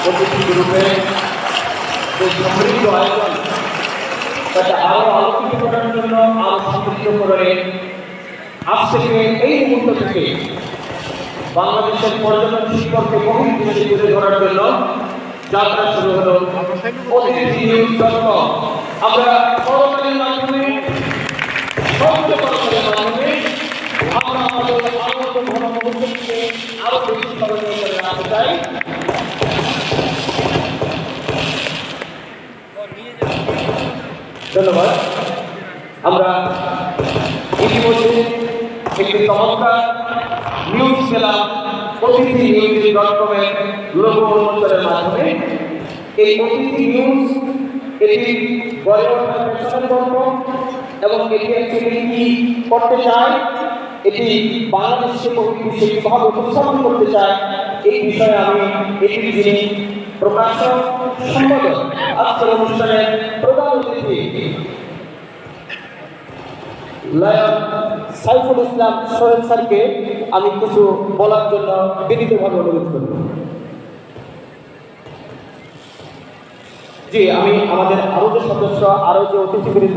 অতিথিরূপে এই সমৃদ্ধ আয়োজন তাকে আরো আলোকিত করার জন্য আরো সমৃদ্ধ করে আজ থেকে এই মুহূর্ত থেকে বাংলাদেশের পর্যটন শিল্পকে বহু দৃষ্টি তুলে ধরার জন্য যাত্রা শুরু হলো অতিথি নিউজ.com। আমরা করতালির মাধ্যমে আমরা আমাদের আনন্দ ঘন মুহূর্তকে আরো বেশি স্মরণীয় করে রাখতে চাই। ধন্যবাদ। আমরা ইতিমধ্যে একটি চমৎকার নিউজ পেলাম অতিথি নিউজ.com এর লোগো উন্মোচনের মাধ্যমে। এই অতিথি নিউজ এটি গড়ে ওঠার পেছনের গল্প এবং এটি অ্যাকচুয়ালি কি করতে চায়, এটি বাংলাদেশকে বহুবিধে কিভাবে উপস্থাপন করতে চায়, এই বিষয়ে আমি এটির যিনি প্রকাশক সম্পাদক আজকের অনুষ্ঠানের প্রধান অতিথি লায়ন সাইফুল ইসলাম সোহেল স্যারকে আমি কিছু বলার জন্য বিনীতভাবে অনুরোধ করব। জি, আমি আমাদের আরো যে সদস্য আরো যে অতিথিবৃন্দ